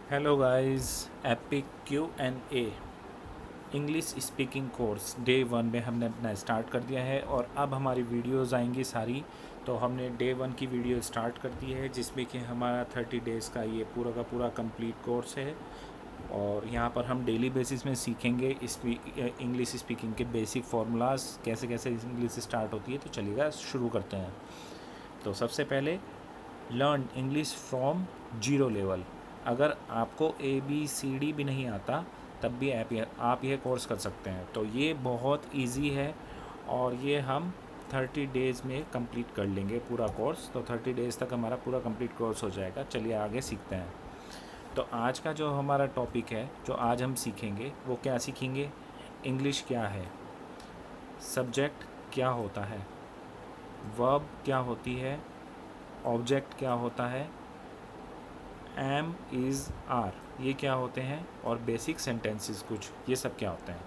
Hello guys, epic Q&A English speaking course day 1 में हमने अपना स्टार्ट कर दिया है और अब हमारी वीडियोस आएंगी सारी। तो हमने डे 1 की वीडियो स्टार्ट कर दी है जिसमें कि हमारा 30 डेज़ का ये पूरा का पूरा कंप्लीट कोर्स है। और यहाँ पर हम डेली बेसिस में सीखेंगे इंग्लिश स्पीकिंग के बेसिक फार्मूलाज, कैसे कैसे इंग्लिश स्टार्ट होती है। तो चलिएगा शुरू करते हैं। तो सबसे पहले learn English from zero level. अगर आपको ABCD भी नहीं आता तब भी आप यह कोर्स कर सकते हैं। तो ये बहुत इजी है और ये हम 30 डेज़ में कंप्लीट कर लेंगे पूरा कोर्स। तो 30 डेज़ तक हमारा पूरा कंप्लीट कोर्स हो जाएगा। चलिए आगे सीखते हैं। तो आज का जो हमारा टॉपिक है, जो आज हम सीखेंगे, वो क्या सीखेंगे? इंग्लिश क्या है, सब्जेक्ट क्या होता है, वर्ब क्या होती है, ऑब्जेक्ट क्या होता है, एम इज़ आर ये क्या होते हैं, और बेसिक सेंटेंसेस कुछ ये सब क्या होते हैं।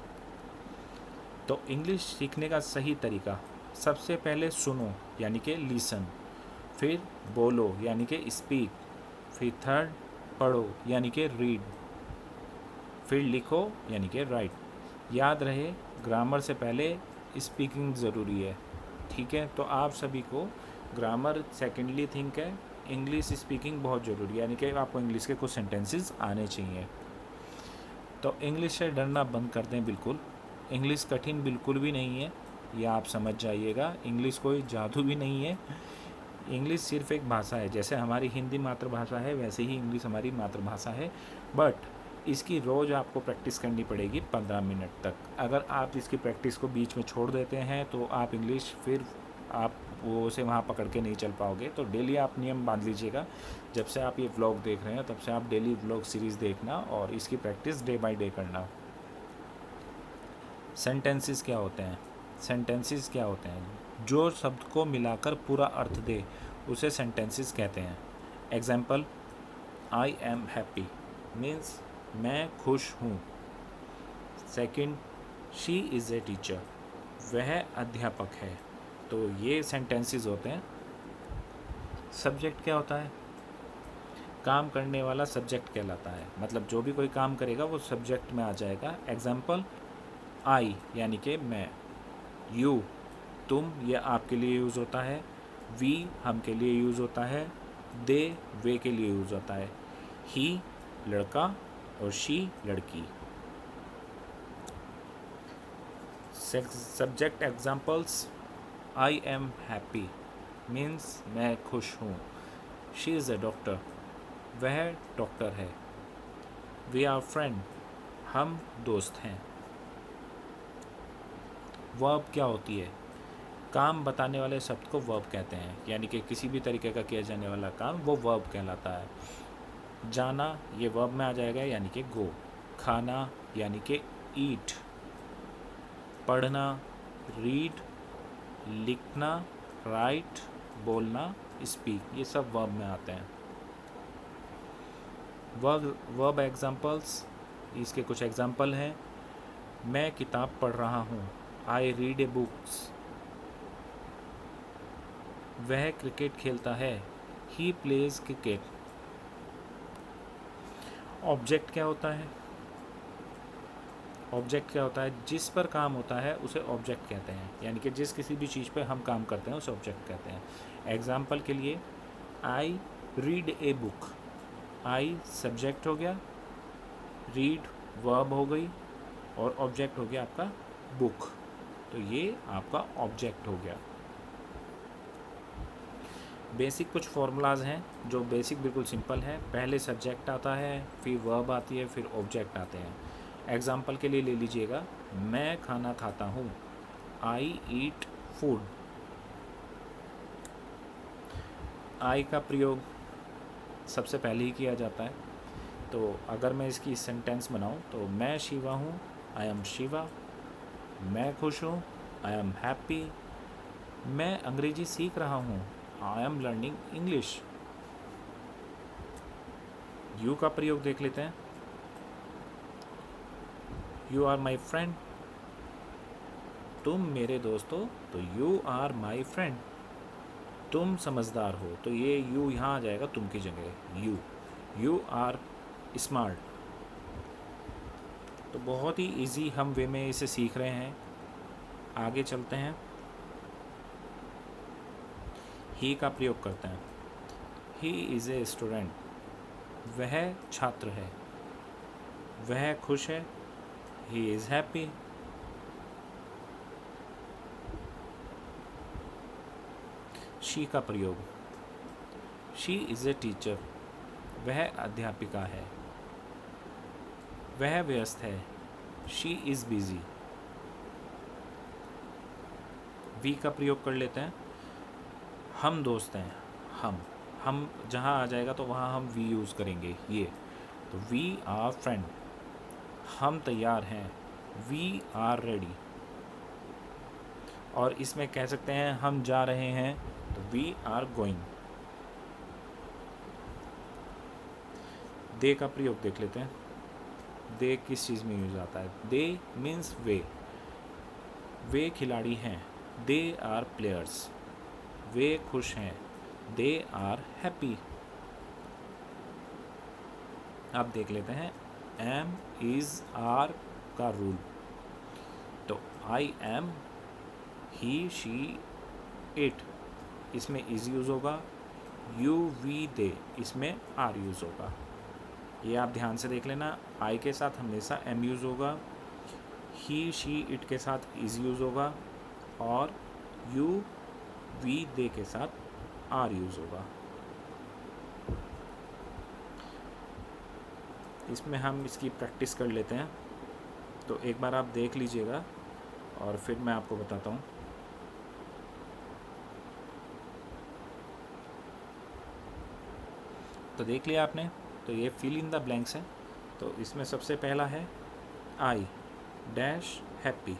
तो इंग्लिश सीखने का सही तरीका, सबसे पहले सुनो यानी कि लिसन, फिर बोलो यानी कि स्पीक, फिर थर्ड पढ़ो यानी कि रीड, फिर लिखो यानी कि राइट। याद रहे, ग्रामर से पहले स्पीकिंग ज़रूरी है। ठीक है, तो आप सभी को ग्रामर सेकेंडली थिंक है, इंग्लिश स्पीकिंग बहुत ज़रूरी है, यानी कि आपको इंग्लिश के कुछ सेंटेंसेस आने चाहिए। तो इंग्लिश से डरना बंद कर दें बिल्कुल। इंग्लिश कठिन बिल्कुल भी नहीं है, ये आप समझ जाइएगा। इंग्लिश कोई जादू भी नहीं है। इंग्लिश सिर्फ एक भाषा है, जैसे हमारी हिंदी मातृभाषा है वैसे ही इंग्लिश हमारी मातृभाषा है। बट इसकी रोज़ आपको प्रैक्टिस करनी पड़ेगी 15 मिनट तक। अगर आप इसकी प्रैक्टिस को बीच में छोड़ देते हैं तो आप इंग्लिश फिर आप वो उसे वहाँ पकड़ के नहीं चल पाओगे। तो डेली आप नियम बांध लीजिएगा। जब से आप ये व्लॉग देख रहे हैं तब से आप डेली व्लॉग सीरीज़ देखना और इसकी प्रैक्टिस डे बाय डे करना। सेंटेंसेस क्या होते हैं? सेंटेंसेस क्या होते हैं? जो शब्द को मिलाकर पूरा अर्थ दे उसे सेंटेंसेस कहते हैं। Example, I am happy means मैं खुश हूँ। Second, she is a teacher, वह अध्यापक है। तो ये सेंटेंसेस होते हैं। सब्जेक्ट क्या होता है? काम करने वाला सब्जेक्ट कहलाता है, मतलब जो भी कोई काम करेगा वो सब्जेक्ट में आ जाएगा। एग्जाम्पल, आई यानी कि मैं, यू तुम ये आपके लिए यूज़ होता है, वी हम के लिए यूज़ होता है, दे वे के लिए यूज़ होता है, ही लड़का और शी लड़की। Subject examples, I am happy means मैं खुश हूँ। शी इज़ अ डॉक्टर, वह डॉक्टर है। वी आर फ्रेंड, हम दोस्त हैं। वर्ब क्या होती है? काम बताने वाले शब्द को वर्ब कहते हैं, यानी कि किसी भी तरीके का किया जाने वाला काम वो वर्ब कहलाता है। जाना ये वर्ब में आ जाएगा यानी कि गो। खाना यानी कि ईट। पढ़ना रीड। लिखना राइट। बोलना स्पीक, ये सब वर्ब में आते हैं। वर्ब एग्जांपल्स, इसके कुछ एग्जांपल हैं। मैं किताब पढ़ रहा हूँ, आई रीड ए बुक्स। वह क्रिकेट खेलता है, ही प्लेज क्रिकेट। ऑब्जेक्ट क्या होता है? ऑब्जेक्ट क्या होता है? जिस पर काम होता है उसे ऑब्जेक्ट कहते हैं, यानी कि जिस किसी भी चीज़ पे हम काम करते हैं उसे ऑब्जेक्ट कहते हैं। एग्जाम्पल के लिए, I read a book. I subject हो गया, रीड वर्ब हो गई और ऑब्जेक्ट हो गया आपका बुक। तो ये आपका ऑब्जेक्ट हो गया। बेसिक कुछ फार्मूलाज हैं जो बेसिक बिल्कुल सिंपल है। पहले सब्जेक्ट आता है, फिर वर्ब आती है, फिर ऑब्जेक्ट आते हैं। एग्जाम्पल के लिए ले लीजिएगा, मैं खाना खाता हूँ, आई ईट फूड। आई का प्रयोग सबसे पहले ही किया जाता है। तो अगर मैं इसकी सेंटेंस बनाऊँ तो मैं शिवा हूँ, आई एम शिवा। मैं खुश हूँ, आई एम हैप्पी। मैं अंग्रेजी सीख रहा हूँ, I am learning English. You का प्रयोग देख लेते हैं। यू आर माई फ्रेंड, तुम मेरे दोस्त हो, तो यू आर माई फ्रेंड। तुम समझदार हो, तो ये यू यहाँ आ जाएगा तुम की जगह, यू। You are smart. तो बहुत ही इजी हम वे में इसे सीख रहे हैं। आगे चलते हैं। ही का प्रयोग करते हैं। ही इज़ ए स्टूडेंट, वह छात्र है, वह खुश है, ही इज़ हैप्पी। शी का प्रयोग, शी इज़ ए टीचर, वह अध्यापिका है, वह व्यस्त है, शी इज़ बिजी। वी का प्रयोग कर लेते हैं। हम दोस्त हैं, हम जहाँ आ जाएगा तो वहाँ हम वी यूज़ करेंगे ये। तो वी आर फ्रेंड, हम तैयार हैं, वी आर रेडी। और इसमें कह सकते हैं हम जा रहे हैं, तो वी आर गोइंग। दे का प्रयोग देख लेते हैं। दे किस चीज़ में यूज आता है? दे मीन्स वे खिलाड़ी हैं, दे आर प्लेयर्स, वे खुश हैं, दे आर हैप्पी। अब देख लेते हैं एम इज़ आर का रूल। तो I am, he she it, इसमें इज़ यूज़ होगा। यू वी दे, इसमें आर यूज़ होगा। ये आप ध्यान से देख लेना। आई के साथ हमेशा एम यूज़ होगा, ही शी इट के साथ इज़ यूज़ होगा, और यू वी दे के साथ आर यूज़ होगा। इसमें हम इसकी प्रैक्टिस कर लेते हैं। तो एक बार आप देख लीजिएगा और फिर मैं आपको बताता हूँ। तो देख लिया आपने। तो ये फिल इन द ब्लैंक्स है। तो इसमें सबसे पहला है आई डैश हैप्पी।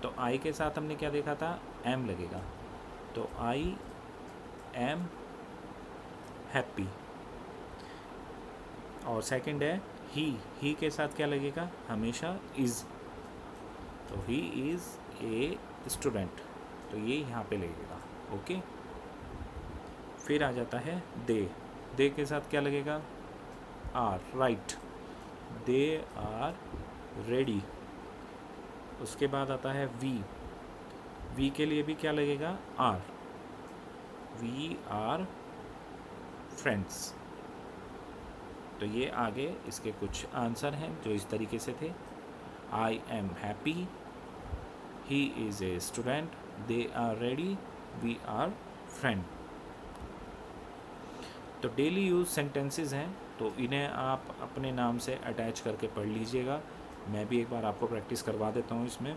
तो आई के साथ हमने क्या देखा था? एम लगेगा। तो आई एम हैप्पी। और सेकंड है ही के साथ क्या लगेगा? हमेशा इज़। तो ही इज़ ए स्टूडेंट, तो ये यहाँ पे लगेगा। ओके। फिर आ जाता है दे के साथ क्या लगेगा? Are, right, they are ready. उसके बाद आता है वी के लिए भी क्या लगेगा? Are, we are friends. तो ये आगे इसके कुछ आंसर हैं जो इस तरीके से थे। I am happy, he is a student, they are ready, we are friend. तो डेली यूज़ सेंटेंसेस हैं, तो इन्हें आप अपने नाम से अटैच करके पढ़ लीजिएगा। मैं भी एक बार आपको प्रैक्टिस करवा देता हूँ इसमें।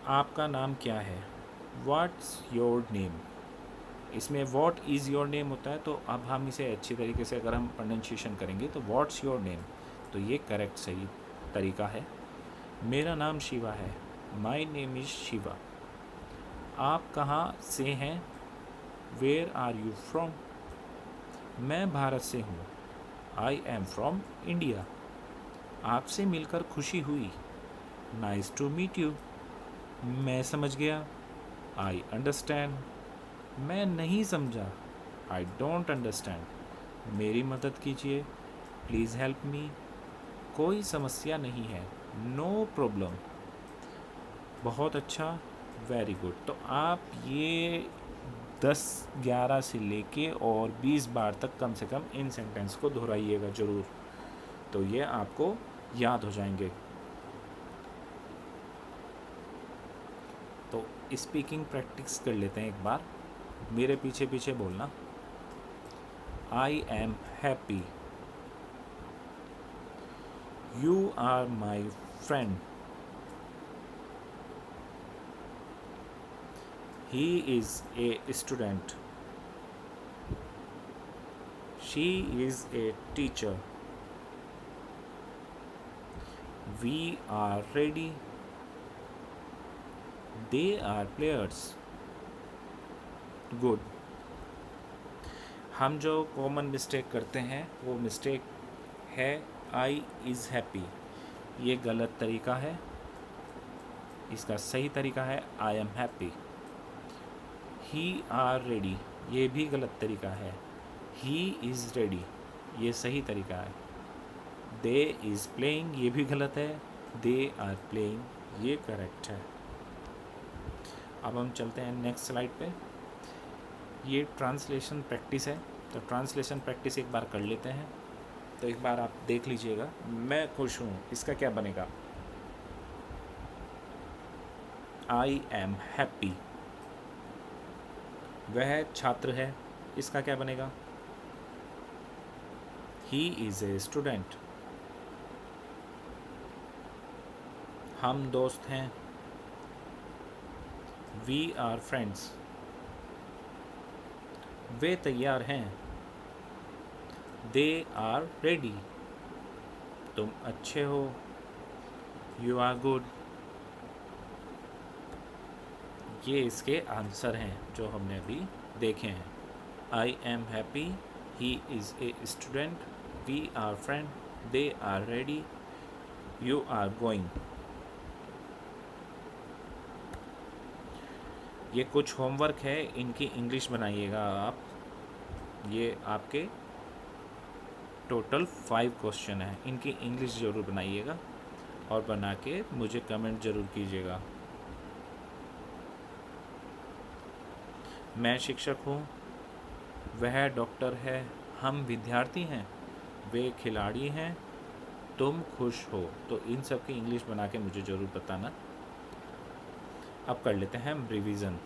आपका नाम क्या है? What's your name. इसमें व्हाट इज़ योर नेम होता है, तो अब हम इसे अच्छी तरीके से अगर हम प्रोनाउंसिएशन करेंगे तो व्हाट्स योर नेम, तो ये करेक्ट सही तरीका है। मेरा नाम शिवा है, माई नेम इज़ शिवा। आप कहाँ से हैं? Where are you from. मैं भारत से हूँ, आई एम फ्रॉम इंडिया। आपसे मिलकर खुशी हुई, नाइस टू मीट यू। मैं समझ गया, आई अंडरस्टैंड। मैं नहीं समझा, आई डोंट अंडरस्टैंड। मेरी मदद कीजिए, प्लीज़ हेल्प मी। कोई समस्या नहीं है, नो प्रॉब्लम। बहुत अच्छा, वेरी गुड। तो आप ये 10-11 से लेके और 20 बार तक कम से कम इन सेंटेंस को दोहराइएगा ज़रूर, तो ये आपको याद हो जाएंगे। तो स्पीकिंग प्रैक्टिस कर लेते हैं एक बार। मेरे पीछे पीछे बोलना। I am happy, you are my friend, he is a student, she is a teacher, we are ready, they are players. Good. हम जो कॉमन मिस्टेक करते हैं वो मिस्टेक है आई इज़ हैप्पी। ये गलत तरीका है। इसका सही तरीका है I am happy. He are ready, ये भी गलत तरीका है। He is ready. ये सही तरीका है। दे इज़ प्लेइंग ये भी गलत है, दे आर प्लेइंग ये करेक्ट है। अब हम चलते हैं नेक्स्ट स्लाइड पे। ये ट्रांसलेशन प्रैक्टिस है, तो ट्रांसलेशन प्रैक्टिस एक बार कर लेते हैं। तो एक बार आप देख लीजिएगा, मैं खुश हूँ इसका क्या बनेगा, आई एम हैप्पी। वह छात्र है, इसका क्या बनेगा, ही इज़ ए स्टूडेंट। हम दोस्त हैं, वी आर फ्रेंड्स। वे तैयार हैं, दे आर रेडी। तुम अच्छे हो, यू आर गुड। ये इसके आंसर हैं जो हमने अभी देखे हैं। I am happy, he is a student, we are friend, they are ready, you are going. ये कुछ होमवर्क है, इनकी इंग्लिश बनाइएगा आप। ये आपके टोटल 5 क्वेश्चन हैं, इनकी इंग्लिश ज़रूर बनाइएगा और बना के मुझे कमेंट ज़रूर कीजिएगा। मैं शिक्षक हूँ, वह डॉक्टर है, हम विद्यार्थी हैं, वे खिलाड़ी हैं, तुम खुश हो। तो इन सब की इंग्लिश बना के मुझे ज़रूर बताना। अब कर लेते हैं हम रिवीजन।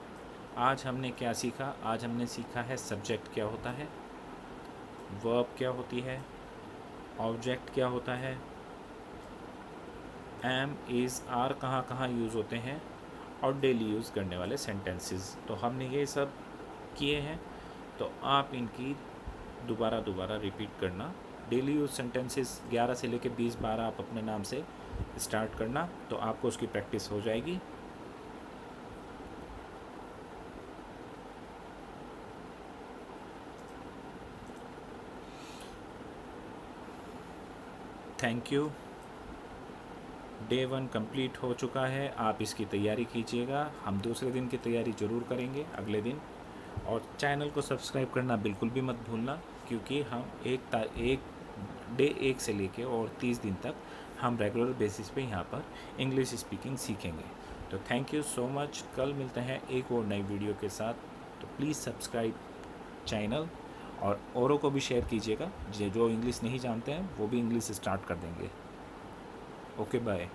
आज हमने क्या सीखा, आज हमने सीखा है सब्जेक्ट क्या होता है, वर्ब क्या होती है, ऑब्जेक्ट क्या होता है, एम इज़ आर कहाँ कहाँ यूज़ होते हैं, और डेली यूज़ करने वाले सेंटेंसेस। तो हमने ये सब किए हैं, तो आप इनकी दोबारा रिपीट करना। डेली यूज़ सेंटेंसेस 11 से लेकर 20 बार आप अपने नाम से स्टार्ट करना, तो आपको उसकी प्रैक्टिस हो जाएगी। Thank you. डे 1 कंप्लीट हो चुका है, आप इसकी तैयारी कीजिएगा। हम दूसरे दिन की तैयारी ज़रूर करेंगे अगले दिन। और चैनल को सब्सक्राइब करना बिल्कुल भी मत भूलना, क्योंकि हम एक डे 1 से लेके और 30 दिन तक हम रेगुलर बेसिस पे यहाँ पर इंग्लिश स्पीकिंग सीखेंगे। तो थैंक यू सो मच। कल मिलते हैं एक और नई वीडियो के साथ। तो प्लीज़ सब्सक्राइब चैनल और औरों को भी शेयर कीजिएगा, जो इंग्लिश नहीं जानते हैं वो भी इंग्लिश स्टार्ट कर देंगे। Okay bye.